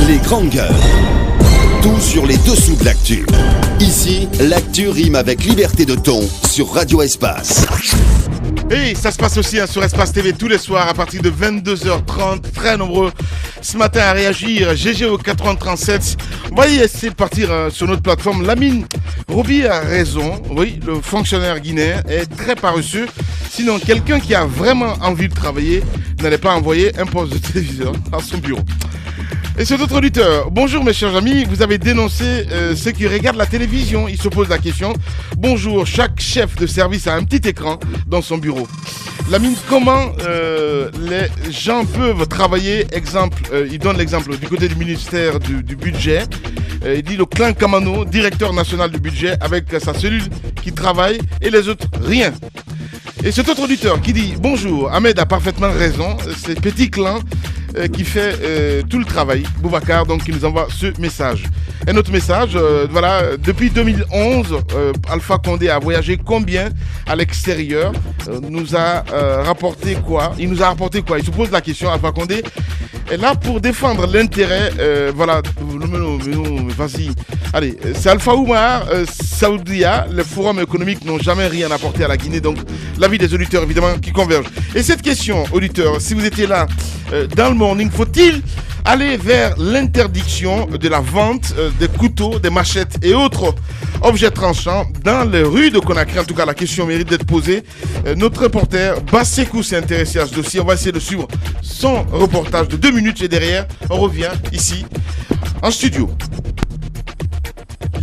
Les grandes gueules. Tout sur les dessous de l'actu. Ici, l'actu rime avec liberté de ton sur Radio Espace. Et ça se passe aussi sur Espace TV tous les soirs à partir de 22h30. Très nombreux ce matin à réagir. GG au 8037. On va essayer de partir sur notre plateforme. Lamine Roby a raison. Oui, le fonctionnaire guinéen est très paresseux. Sinon, quelqu'un qui a vraiment envie de travailler n'allait pas envoyer un poste de téléviseur à son bureau. Et cet autre auditeur, bonjour mes chers amis, vous avez dénoncé ceux qui regardent la télévision. Il se pose la question, bonjour, chaque chef de service a un petit écran dans son bureau. Lamine, comment les gens peuvent travailler? Exemple, il donne l'exemple du côté du ministère du budget. Il dit le clan Kamano, directeur national du budget, avec sa cellule qui travaille et les autres, rien. Et cet autre auditeur qui dit, bonjour, Ahmed a parfaitement raison, c'est petit clan qui fait tout le travail. Boubacar, donc, qui nous envoie ce message. Un autre message, voilà, depuis 2011, Alpha Condé a voyagé combien à l'extérieur, nous a rapporté quoi? Il nous a rapporté quoi? Il se pose la question, Alpha Condé est là pour défendre l'intérêt, voilà, vas-y. Allez, c'est Alpha Oumar, Saoudia, les forums économiques n'ont jamais rien apporté à la Guinée, donc l'avis des auditeurs évidemment qui convergent. Et cette question, auditeurs, si vous étiez là dans le morning, faut-il aller vers l'interdiction de la vente des couteaux, des machettes et autres objets tranchants dans les rues de Conakry? En tout cas, la question mérite d'être posée. Notre reporter Bassekou s'est intéressé à ce dossier. On va essayer de suivre son reportage de 2 minutes et derrière, on revient ici en studio.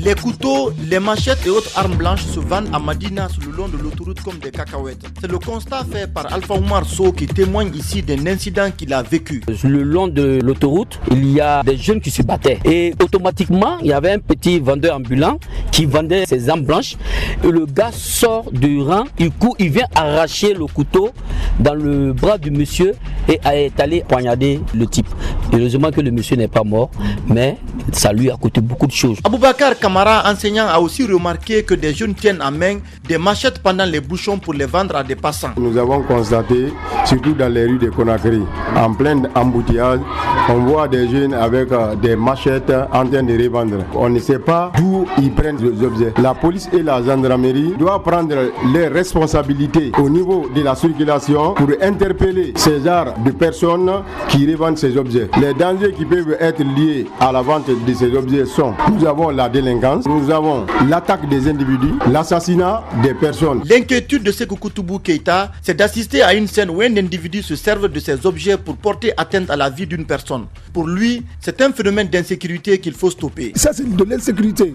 Les couteaux, les machettes et autres armes blanches se vendent à Madina sur le long de l'autoroute comme des cacahuètes. C'est le constat fait par Alpha Oumar Sow qui témoigne ici d'un incident qu'il a vécu. Le long de l'autoroute, il y a des jeunes qui se battaient. Et automatiquement, il y avait un petit vendeur ambulant qui vendait ses armes blanches. Et le gars sort du rang, il vient arracher le couteau dans le bras du monsieur et est allé poignarder le type. Heureusement que le monsieur n'est pas mort, mais ça lui a coûté beaucoup de choses. Aboubacar Kamara, enseignant, a aussi remarqué que des jeunes tiennent en main des machettes pendant les bouchons pour les vendre à des passants. Nous avons constaté, surtout dans les rues de Conakry, en plein embouteillage, on voit des jeunes avec des machettes en train de revendre. On ne sait pas d'où ils prennent les objets. La police et la gendarmerie doivent prendre les responsabilités au niveau de la circulation pour interpeller ces genres de personnes qui revendent ces objets. Les dangers qui peuvent être liés à la vente de ces objets sont, nous avons la délinquance, nous avons l'attaque des individus, l'assassinat des personnes. L'inquiétude de Sékou Toubou Keïta, c'est d'assister à une scène où un individu se serve de ces objets pour porter atteinte à la vie d'une personne. Pour lui, c'est un phénomène d'insécurité qu'il faut stopper. Ça, c'est de l'insécurité.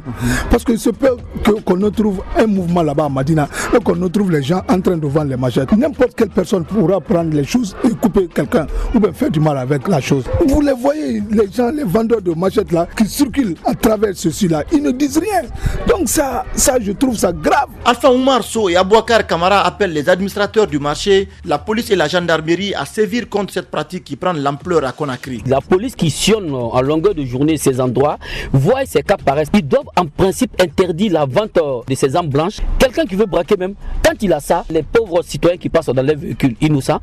Parce qu'il se peut qu'on ne trouve un mouvement là-bas à Madina et qu'on ne trouve les gens en train de vendre les machettes. N'importe quelle personne pourra prendre les choses et couper quelqu'un ou bien faire du mal avec la chose. Vous les voyez, les gens, les vendeurs de machettes là, qui circulent à travers ceci-là, ils ne disent rien. Donc ça, je trouve ça grave. Alpha Oumar Sow et Aboubacar Kamara appellent les administrateurs du marché, la police et la gendarmerie à sévir contre cette pratique qui prend l'ampleur à Conakry. La police qui sillonne en longueur de journée ces endroits, voit ces cas paraissent. Ils doivent en principe interdire la vente de ces armes blanches. Quelqu'un qui veut braquer même, quand il a ça, les pauvres citoyens qui passent dans les véhicules innocents,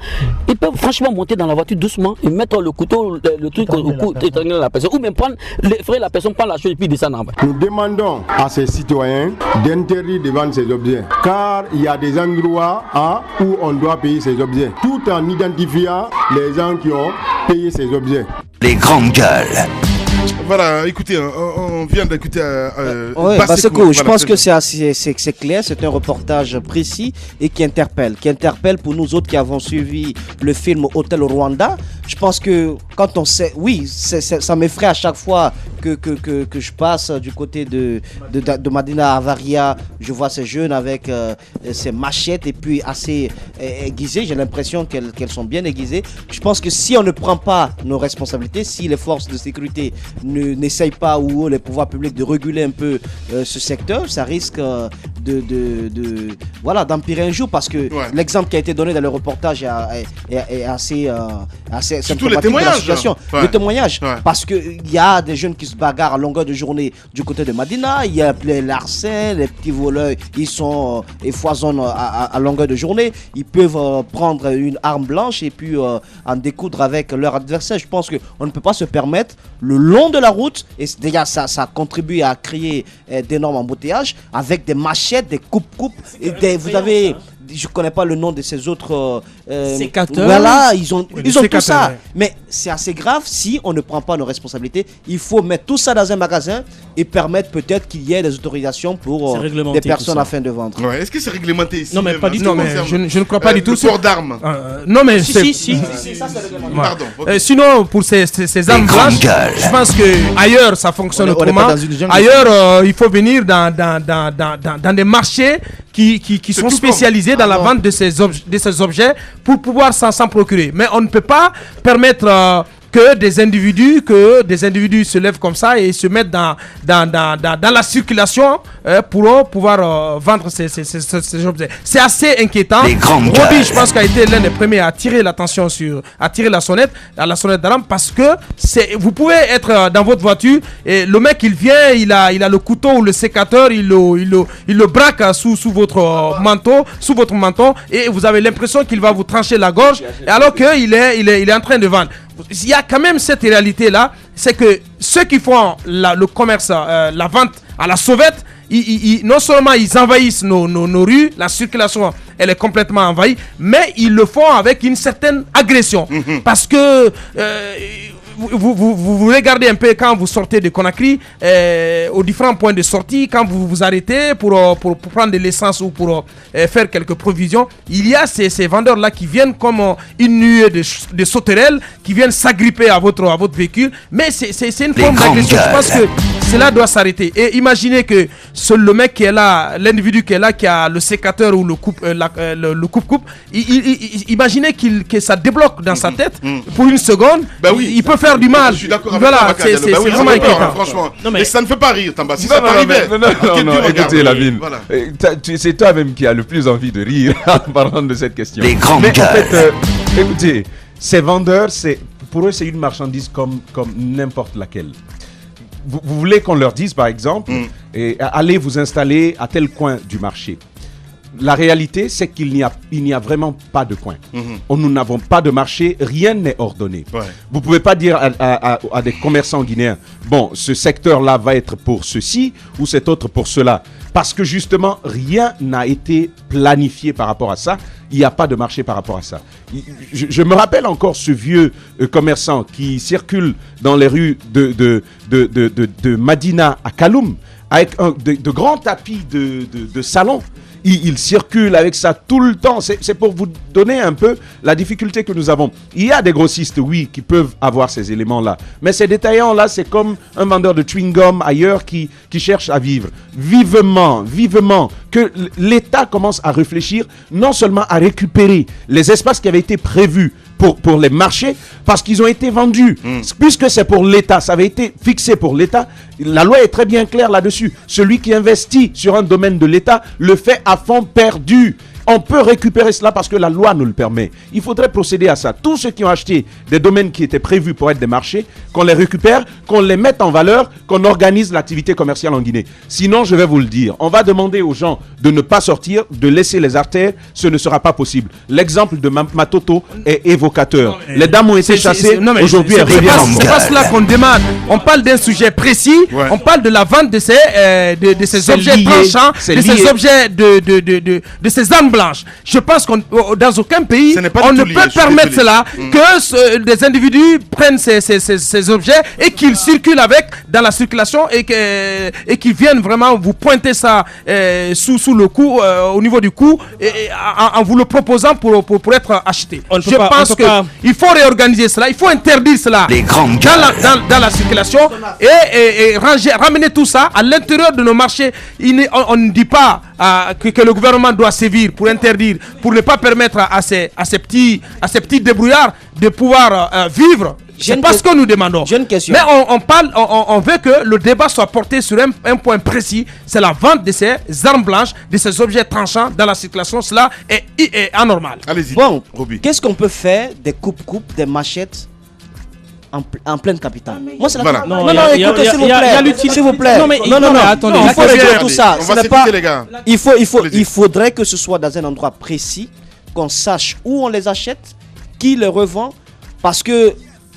ils peuvent franchement monter dans la voiture doucement et mettre le couteau, le truc au cou, étrangler la personne, ou même prendre, effrayer la personne, prendre la chose et puis descendre en bas. Nous demandons à ces citoyens d'interdire de vendre ces objets, car il y a des endroits où on doit payer ces objets, tout en identifiant les gens qui ont payé ces objets. Les grandes gueules. Voilà, écoutez, on vient d'écouter. Bassekou, je pense que c'est clair, c'est un reportage précis et qui interpelle pour nous autres qui avons suivi le film Hôtel Rwanda. Je pense que quand on sait, oui, ça m'effraie à chaque fois que je passe du côté de Madina Avaria, je vois ces jeunes avec ces machettes et puis assez aiguisées. J'ai l'impression qu'elles sont bien aiguisées. Je pense que si on ne prend pas nos responsabilités, si les forces de sécurité n'essayent pas ou les pouvoirs publics de réguler un peu ce secteur, ça risque voilà, d'empirer un jour, parce que l'exemple qui a été donné dans le reportage est assez surtout les témoignages. Le témoignage, parce qu'il y a des jeunes qui se bagarrent à longueur de journée du côté de Madina, il y a les larcins, les petits voleurs, ils foisonnent à longueur de journée, ils peuvent prendre une arme blanche et puis en découdre avec leur adversaire. Je pense qu'on ne peut pas se permettre le long de la route, et déjà ça contribue à créer d'énormes embouteillages avec des machettes, des coupes-coupes, vous avez... Je connais pas le nom de ces autres sécateurs. Voilà, ils ont tout ça. Mais c'est assez grave si on ne prend pas nos responsabilités. Il faut mettre tout ça dans un magasin et permettre peut-être qu'il y ait des autorisations pour des personnes afin de vendre. Ouais. Est-ce que c'est réglementé ici? Non, mais pas du tout. Je ne crois pas du tout. Le port d'armes. Non, mais si, ça c'est réglementé. Pardon. Okay. Sinon, pour ces armes blanches, je pense que ailleurs ça fonctionne autrement. Ailleurs, il faut venir dans des marchés qui sont spécialisés dans la vente de ces objets pour pouvoir s'en procurer. Mais on ne peut pas permettre que des individus se lèvent comme ça et se mettent dans la circulation pour pouvoir vendre ces objets. C'est assez inquiétant. Roby, je pense, qu'a été l'un des premiers à attirer l'attention à tirer la sonnette d'alarme, parce que vous pouvez être dans votre voiture et le mec il vient, il a le couteau ou le sécateur, il le braque sous votre manteau, et vous avez l'impression qu'il va vous trancher la gorge, alors qu'il est en train de vendre. Il y a quand même cette réalité-là, c'est que ceux qui font le commerce, la vente à la sauvette, non seulement ils envahissent nos rues, la circulation elle est complètement envahie, mais ils le font avec une certaine agression. Parce que vous regardez un peu quand vous sortez de Conakry, aux différents points de sortie, quand vous vous arrêtez pour prendre de l'essence ou pour faire quelques provisions, il y a ces vendeurs-là qui viennent comme une nuée de sauterelles, qui viennent s'agripper à votre véhicule, mais c'est une forme d'agression. Je pense que cela doit s'arrêter. Et imaginez que le mec qui est là, l'individu qui est là, qui a le sécateur ou le coupe-coupe, imaginez que ça débloque dans sa tête pour une seconde, il peut faire du mal. Je suis d'accord avec toi, c'est vraiment inquiétant. Franchement. Mais ça ne fait pas rire, Tamba. Si ça t'arrivait. Non, écoutez, Lamine. C'est toi-même qui as le plus envie de rire en parlant de cette question. Les grands Mais en fait, écoutez, ces vendeurs, pour eux, c'est une marchandise comme n'importe laquelle. Vous voulez qu'on leur dise, par exemple, allez vous installer à tel coin du marché. La réalité, c'est qu'il n'y a vraiment pas de coin. Nous n'avons pas de marché, rien n'est ordonné. Vous ne pouvez pas dire à des commerçants guinéens, bon, ce secteur-là va être pour ceci ou cet autre pour cela. Parce que justement, rien n'a été planifié par rapport à ça. Il n'y a pas de marché par rapport à ça. Je me rappelle encore ce vieux commerçant qui circule dans les rues de Madina à Kaloum avec de grands tapis de salon. Il circule avec ça tout le temps. C'est pour vous donner un peu la difficulté que nous avons. Il y a des grossistes, oui, qui peuvent avoir ces éléments-là. Mais ces détaillants-là, c'est comme un vendeur de chewing-gum ailleurs qui cherche à vivre. Vivement que l'État commence à réfléchir non seulement à récupérer les espaces qui avaient été prévus pour les marchés, parce qu'ils ont été vendus. Puisque c'est pour l'État, ça avait été fixé pour l'État, la loi est très bien claire là-dessus. Celui qui investit sur un domaine de l'État le fait à fond perdu. On peut récupérer cela parce que la loi nous le permet. Il faudrait procéder à ça. Tous ceux qui ont acheté des domaines qui étaient prévus pour être des marchés, qu'on les récupère, qu'on les mette en valeur, qu'on organise l'activité commerciale en Guinée. Sinon, je vais vous le dire, on va demander aux gens de ne pas sortir, de laisser les artères. Ce ne sera pas possible. L'exemple de Matoto est évocateur. Les dames ont été chassées. Aujourd'hui, elles reviennent. C'est pas cela qu'on demande. On parle d'un sujet précis. On parle de la vente de ces objets tranchants, de ces objets de ces armes blanches. Je pense qu'on dans aucun pays on ne peut permettre cela, que des individus prennent ces objets et qu'ils circulent avec dans la circulation et qu'ils viennent vraiment vous pointer ça sous le cou, au niveau du cou, en vous le proposant pour être acheté. Je pense qu'il faut réorganiser cela, il faut interdire cela dans la circulation et ramener tout ça à l'intérieur de nos marchés. On ne dit pas que le gouvernement doit sévir pour interdire, pour ne pas permettre à ces petits débrouillards de pouvoir vivre C'est pas ce que nous demandons. J'ai une question. Mais on veut que le débat soit porté sur un point précis. C'est la vente de ces armes blanches, de ces objets tranchants dans la circulation. Cela est anormal. Allez-y. Bon, qu'est-ce qu'on peut faire des coupes-coupes, des machettes en pleine capitale? Moi, c'est la Voilà. Non, écoutez, s'il vous plaît. Non, attendez. Il faut réduire tout ça. On va s'écouter, les gars. Il faudrait que ce soit dans un endroit précis, qu'on sache où on les achète, qui les revend, parce que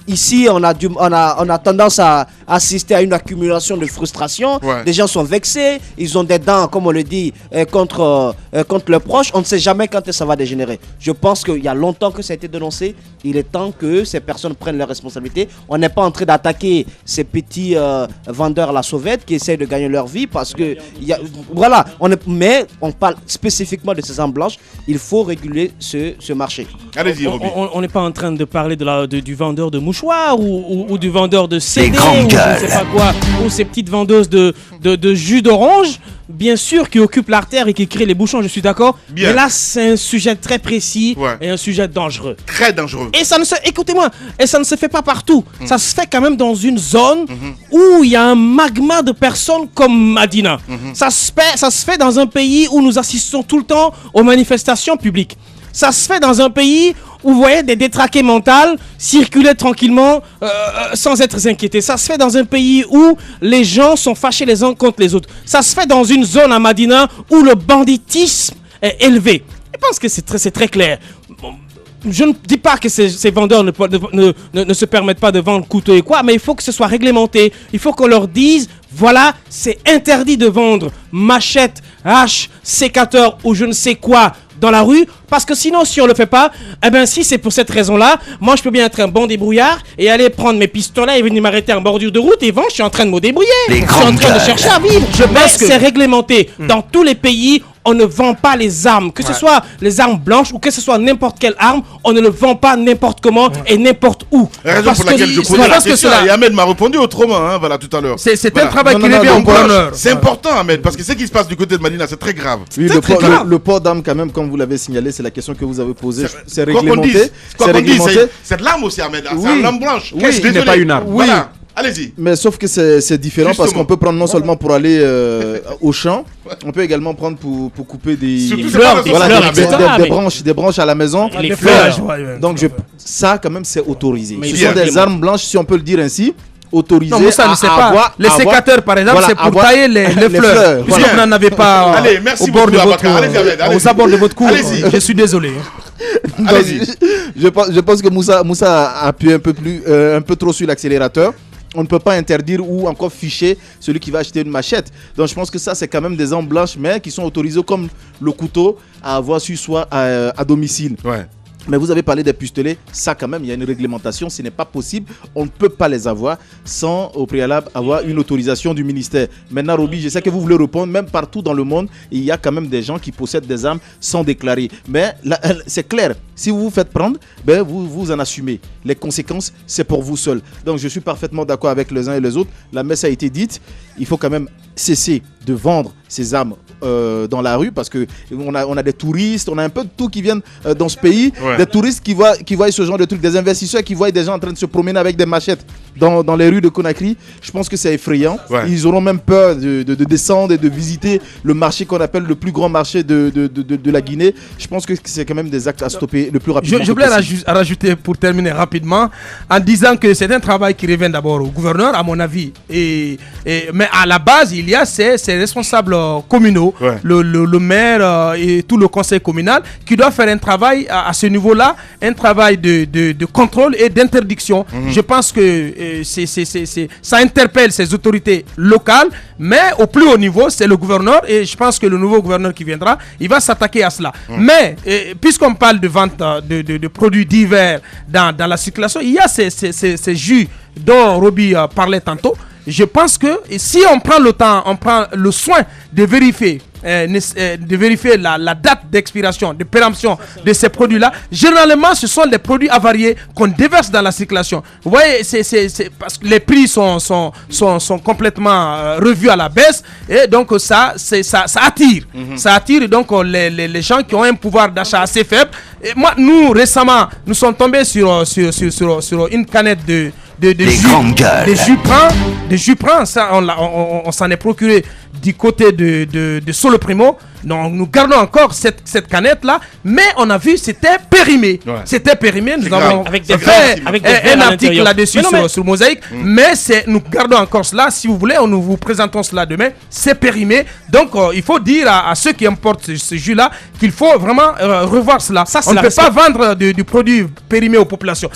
ici, on a tendance à assister à une accumulation de frustration. Ouais. Les gens sont vexés, ils ont des dents, comme on le dit, contre leurs proches. On ne sait jamais quand ça va dégénérer. Je pense qu'il y a longtemps que ça a été dénoncé. Il est temps que ces personnes prennent leurs responsabilités. On n'est pas en train d'attaquer ces petits vendeurs à la sauvette qui essayent de gagner leur vie parce que, voilà, mais on parle spécifiquement de ces armes blanches. Il faut réguler ce marché. Allez-y, Roby. On n'est pas en train de parler du vendeur de mouchoirs ou du vendeur de CD ou je sais pas quoi, ou ces petites vendeuses de jus d'orange, bien sûr, qui occupent l'artère et qui créent les bouchons, je suis d'accord. Mais là, c'est un sujet très précis et un sujet dangereux. Très dangereux. Et ça ne se, écoutez-moi, et ça ne se fait pas partout. Ça se fait quand même dans une zone où il y a un magma de personnes comme Madina. Ça se fait dans un pays où nous assistons tout le temps aux manifestations publiques. Ça se fait dans un pays où vous voyez des détraqués mentales circuler tranquillement sans être inquiétés. Ça se fait dans un pays où les gens sont fâchés les uns contre les autres. Ça se fait dans une zone à Madina où le banditisme est élevé. Je pense que c'est très clair. Je ne dis pas que ces vendeurs ne se permettent pas de vendre couteaux et quoi, mais il faut que ce soit réglementé. Il faut qu'on leur dise, voilà, c'est interdit de vendre machettes, haches, sécateurs ou je ne sais quoi dans la rue, parce que sinon, si on le fait pas, eh ben si c'est pour cette raison-là, moi je peux bien être un bon débrouillard et aller prendre mes pistolets et venir m'arrêter en bordure de route et je suis en train de me débrouiller. Je suis en train de chercher à vivre. Je pense que c'est réglementé. Dans tous les pays, on ne vend pas les armes, que ce soit les armes blanches ou que ce soit n'importe quelle arme, on ne le vend pas n'importe comment et n'importe où. Raison pour laquelle je pose la question, et Ahmed m'a répondu autrement, hein, voilà, tout à l'heure. C'est un travail qui revient en bonheur. C'est important, Ahmed, parce que ce qui se passe du côté de Madina, c'est très grave. Oui, le port d'armes, quand même, comme vous l'avez signalé, c'est la question que vous avez posée. C'est réglementé. C'est de l'arme aussi, Ahmed. C'est une arme blanche. Oui, ce n'est pas une arme. Voilà. Allez-y. Mais sauf que c'est différent. Justement. Parce qu'on peut prendre non seulement pour aller au champ, on peut également prendre pour couper des branches à la maison. Les fleurs. Donc ça quand même c'est autorisé. Ce sont des armes blanches, si on peut le dire ainsi. Autorisé. Non, mais ça ne sait pas. Les sécateurs, par exemple, c'est pour tailler les fleurs. Puisque vous n'en avez pas allez, merci au bord de votre allez-y. aux abords de votre cour. Je suis désolé. Allez-y. Je pense que Moussa a appuyé un peu trop sur l'accélérateur. On ne peut pas interdire ou encore ficher celui qui va acheter une machette. Donc je pense que ça c'est quand même des armes blanches mais qui sont autorisées comme le couteau à avoir sur soi à domicile. Ouais. Mais vous avez parlé des pistolets, ça quand même, il y a une réglementation, ce n'est pas possible. On ne peut pas les avoir sans au préalable avoir une autorisation du ministère. Maintenant, Roby, je sais que vous voulez répondre, même partout dans le monde, il y a quand même des gens qui possèdent des armes sans déclarer. Mais là, c'est clair, si vous vous faites prendre, ben vous en assumez. Les conséquences, c'est pour vous seul. Donc je suis parfaitement d'accord avec les uns et les autres. La messe a été dite, il faut quand même cesser de vendre ces armes dans la rue parce que on a des touristes, on a un peu de tout qui viennent dans ce pays, des touristes qui voient ce genre de trucs, des investisseurs qui voient des gens en train de se promener avec des machettes dans les rues de Conakry. Je pense que c'est effrayant. Ils auront même peur de descendre et de visiter le marché qu'on appelle le plus grand marché de la Guinée. Je pense que c'est quand même des actes à stopper le plus rapidement. Je voulais rajouter pour terminer rapidement en disant que c'est un travail qui revient d'abord au gouverneur à mon avis mais à la base il y a ces responsables communaux, le maire et tout le conseil communal qui doivent faire un travail à ce niveau-là, un travail de contrôle et d'interdiction. Je pense que ça interpelle ces autorités locales, mais au plus haut niveau, c'est le gouverneur et je pense que le nouveau gouverneur qui viendra, il va s'attaquer à cela. Mais puisqu'on parle de vente de produits divers dans la circulation, il y a ces jus dont Roby parlait tantôt. je pense que si on prend le temps, on prend le soin de vérifier la date d'expiration, de péremption de ces produits-là, généralement ce sont des produits avariés qu'on déverse dans la circulation. Vous voyez, c'est parce que les prix sont complètement revus à la baisse, et donc ça attire. Ça attire donc les gens qui ont un pouvoir d'achat assez faible. Et nous récemment, nous sommes tombés sur une canette de jus Pran, ça on s'en est procuré du côté de Solo Primo. Donc nous gardons encore cette canette là, mais on a vu c'était périmé. C'était périmé. Nous avons fait un article là-dessus sur Mosaïque, mais nous gardons encore cela. Si vous voulez, nous vous présentons cela demain. C'est périmé. Donc il faut dire à ceux qui importent ce jus là qu'il faut vraiment revoir cela. On ne peut pas vendre du produit périmé aux populations.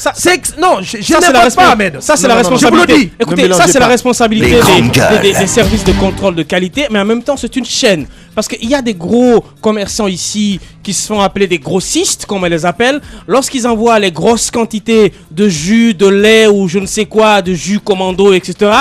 Non, je n'aime pas, Ahmed. Ça c'est la responsabilité. Écoutez, ça c'est la responsabilité des services de contrôle de qualité, mais en même temps c'est une chaîne. Parce qu'il y a des gros commerçants ici qui se font appeler des grossistes, comme on les appelle. Lorsqu'ils envoient les grosses quantités de jus, de lait ou je ne sais quoi, de jus commando, etc.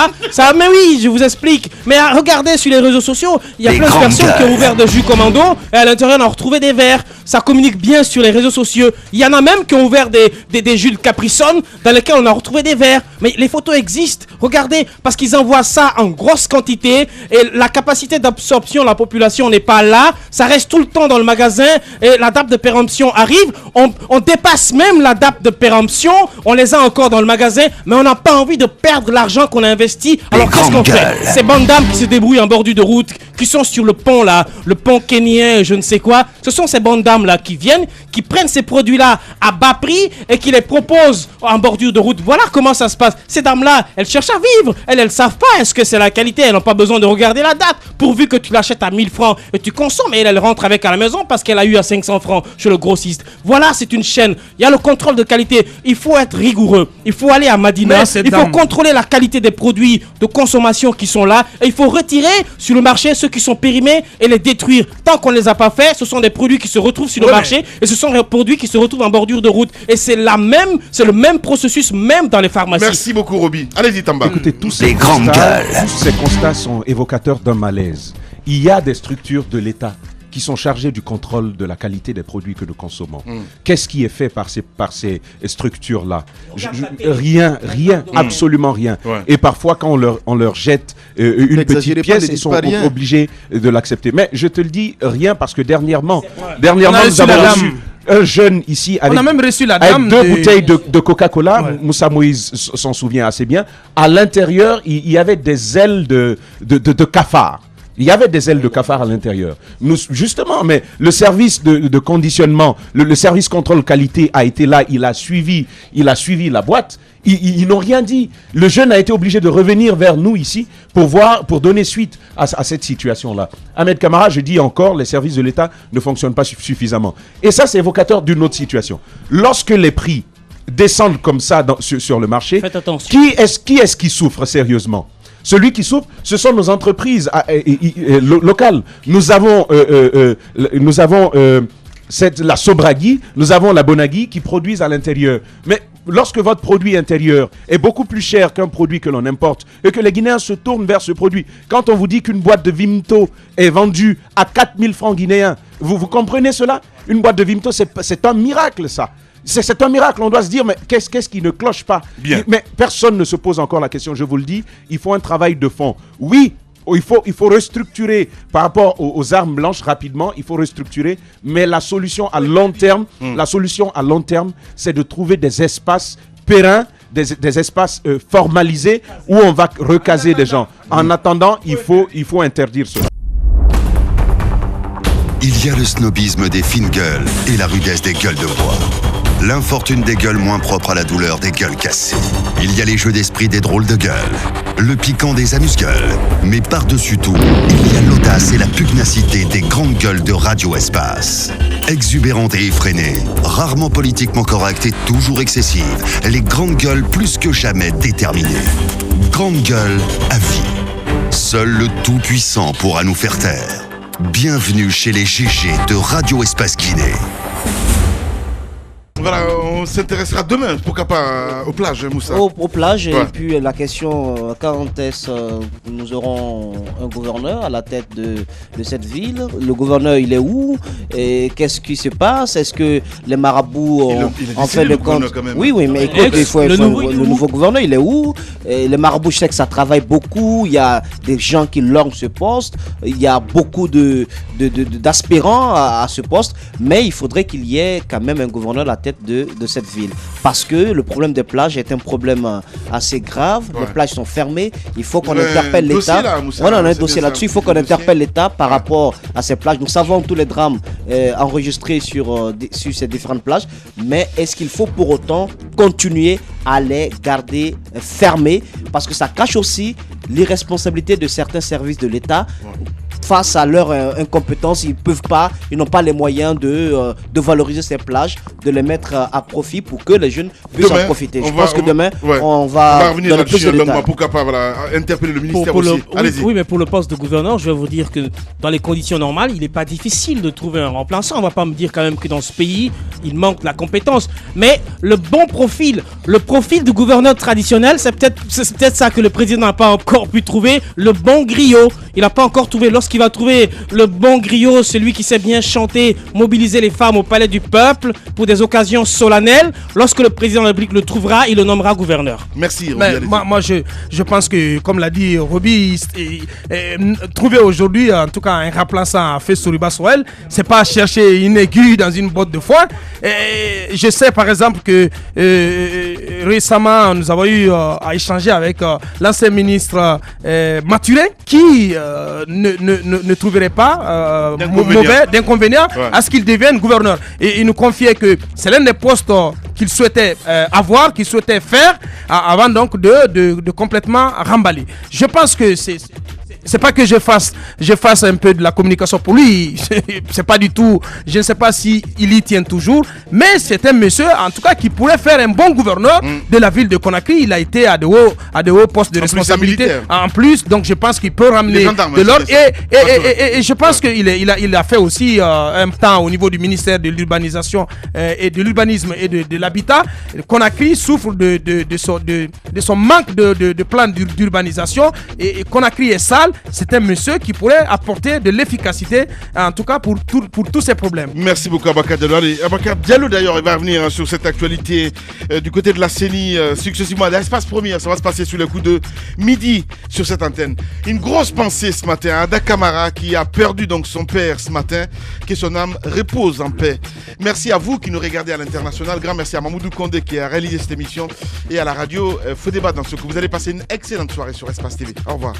Mais oui, je vous explique. Mais regardez sur les réseaux sociaux, il y a plein de personnes qui ont ouvert des jus commando et à l'intérieur on a retrouvé des verres. Ça communique bien sur les réseaux sociaux. Il y en a même qui ont ouvert des jus de Capri-Sun dans lesquels on a retrouvé des verres. Mais les photos existent. Regardez, parce qu'ils envoient ça en grosse quantité et la capacité d'absorption de la population n'est pas là. Ça reste tout le temps dans le magasin et la date de péremption arrive. On dépasse même la date de péremption. On les a encore dans le magasin, mais on n'a pas envie de perdre l'argent qu'on a investi. Alors qu'est-ce qu'on fait? Ces bandes dames qui se débrouillent en bordure de route, qui sont sur le pont là, le pont kenyan, je ne sais quoi. Ce sont ces bandes dames là qui viennent, qui prennent ces produits là à bas prix et qui les proposent en bordure de route. Voilà comment ça se passe. Ces dames là, elles cherchent à vivre. Elles savent pas est-ce que c'est la qualité. Elles n'ont pas besoin de regarder la date. Pourvu que tu l'achètes à 1000 francs et tu consommes, et elle rentre avec à la maison parce qu'elle a eu à 500 francs chez le grossiste. Voilà, c'est une chaîne. Il y a le contrôle de qualité. Il faut être rigoureux. Il faut aller à Madina. Il faut contrôler la qualité des produits de consommation qui sont là. Et il faut retirer sur le marché ceux qui sont périmés et les détruire. Tant qu'on ne les a pas fait, ce sont des produits qui se retrouvent sur le marché et ce sont des produits qui se retrouvent en bordure de route. Et c'est le même processus, même dans les pharmacies. Merci beaucoup, Roby. Allez-y, Tamba. Écoutez, tous ces constats sont évocateurs d'un malaise. Il y a des structures de l'État qui sont chargées du contrôle de la qualité des produits que nous consommons. Qu'est-ce qui est fait par ces structures-là? Rien, absolument rien. Et parfois, quand on leur jette une petite pièce, ils sont obligés de l'accepter. Mais je te le dis, rien, parce que dernièrement nous avons reçu un jeune ici avec, on a même reçu la dame avec 2 bouteilles de Coca-Cola. Moussa Moïse s'en souvient assez bien. À l'intérieur, il y avait des ailes de cafard. Il y avait des ailes de cafard à l'intérieur. Justement, mais le service de conditionnement, le service contrôle qualité a été là. Il a suivi la boîte. Ils n'ont rien dit. Le jeune a été obligé de revenir vers nous ici pour donner suite à cette situation-là. Ahmed Kamara, je dis encore, les services de l'État ne fonctionnent pas suffisamment. Et ça, c'est évocateur d'une autre situation. Lorsque les prix descendent comme ça sur le marché, qui est-ce qui souffre sérieusement? Celui qui souffre, ce sont nos entreprises locales. Nous avons la Sobragui, nous avons la Bonagui qui produisent à l'intérieur. Mais lorsque votre produit intérieur est beaucoup plus cher qu'un produit que l'on importe et que les Guinéens se tournent vers ce produit, quand on vous dit qu'une boîte de Vimto est vendue à 4000 francs guinéens, vous comprenez cela? Une boîte de Vimto, c'est un miracle, ça. C'est un miracle, on doit se dire, mais qu'est-ce qui ne cloche pas? Mais personne ne se pose encore la question, je vous le dis, il faut un travail de fond. Oui, il faut restructurer par rapport aux armes blanches rapidement, il faut restructurer, mais la solution à long terme, c'est de trouver des espaces pérennes, des espaces formalisés où on va recaser des gens. En attendant, il faut interdire cela. Il y a le snobisme des fines gueules et la rudesse des gueules de bois. L'infortune des gueules moins propres à la douleur des gueules cassées. Il y a les jeux d'esprit des drôles de gueules, le piquant des amuse-gueules. Mais par-dessus tout, il y a l'audace et la pugnacité des grandes gueules de Radio Espace. Exubérantes et effrénées, rarement politiquement correctes et toujours excessives, les grandes gueules plus que jamais déterminées. Grandes gueules à vie. Seul le Tout-Puissant pourra nous faire taire. Bienvenue chez les GG de Radio Espace Guinée. Voilà, on s'intéressera demain, pourquoi pas, aux plages, Moussa. Aux plages, et puis la question, quand est-ce nous aurons un gouverneur à la tête de cette ville? Le gouverneur, il est où? Et qu'est-ce qui se passe? Est-ce que les marabouts ont fait le compte? Oui, mais écoute, le nouveau gouverneur, il est où? Et les marabouts, je sais que ça travaille beaucoup, il y a des gens qui lorgnent ce poste, il y a beaucoup d'aspirants à ce poste, mais il faudrait qu'il y ait quand même un gouverneur à la tête de cette ville. Parce que le problème des plages est un problème assez grave, les plages sont fermées, il faut qu'on interpelle l'État. On a un dossier là-dessus, il faut qu'on interpelle l'État par rapport à ces plages. Nous savons tous les drames enregistrés sur ces différentes plages, mais est-ce qu'il faut pour autant continuer à les garder fermées? Parce que ça cache aussi l'irresponsabilité de certains services de l'État. Face à leur incompétence, ils n'ont pas les moyens de valoriser ces plages, de les mettre à profit pour que les jeunes puissent en profiter. Je pense que demain, on va revenir là-dessus. Pourquoi pas interpeller le ministère aussi. Oui, mais pour le poste de gouverneur, je vais vous dire que dans les conditions normales, il n'est pas difficile de trouver un remplaçant. On ne va pas me dire quand même que dans ce pays, il manque la compétence. Mais le bon profil, le profil du gouverneur traditionnel, c'est peut-être ça que le président n'a pas encore pu trouver. Le bon griot, il n'a pas encore trouvé. Lorsqu'il va trouver le bon griot, celui qui sait bien chanter, mobiliser les femmes au palais du peuple pour des occasions solennelles, lorsque le président de la République le trouvera, il le nommera gouverneur. Merci. Moi, je pense que, comme l'a dit Roby, trouver aujourd'hui, en tout cas, un remplaçant à Festoriba Soel, c'est pas chercher une aiguille dans une botte de foin. Je sais, par exemple, que récemment, nous avons eu à échanger avec l'ancien ministre Mathurin, qui ne trouverait pas mauvais d'inconvénient à ce qu'il devienne gouverneur. Et il nous confiait que c'est l'un des postes qu'il souhaitait avoir, qu'il souhaitait faire avant donc de complètement remballer. Je pense que c'est pas que je fasse un peu de la communication pour lui, c'est pas du tout, je ne sais pas si il y tient toujours, mais c'est un monsieur en tout cas qui pourrait faire un bon gouverneur de la ville de Conakry. Il a été à de hauts postes de responsabilité en plus, donc je pense qu'il peut ramener de l'ordre et je pense qu'il a fait aussi un temps au niveau du ministère de l'urbanisation et de l'urbanisme et de l'habitat. Conakry souffre de son manque de plan d'urbanisation et Conakry est sale. C'est un monsieur qui pourrait apporter de l'efficacité, en tout cas pour tous ces problèmes. Merci beaucoup Abakar Diallo. Abakar Diallo d'ailleurs, il va revenir sur cette actualité du côté de la CENI successivement à l'espace premier. Ça va se passer sur le coup de midi sur cette antenne. Une grosse pensée ce matin à Ada Camara qui a perdu donc son père ce matin, que son âme repose en paix. Merci à vous qui nous regardez à l'international. Grand merci à Mamoudou Kondé qui a réalisé cette émission et à la radio Feu Débat dans ce coup. Vous allez passer une excellente soirée sur Espace TV. Au revoir.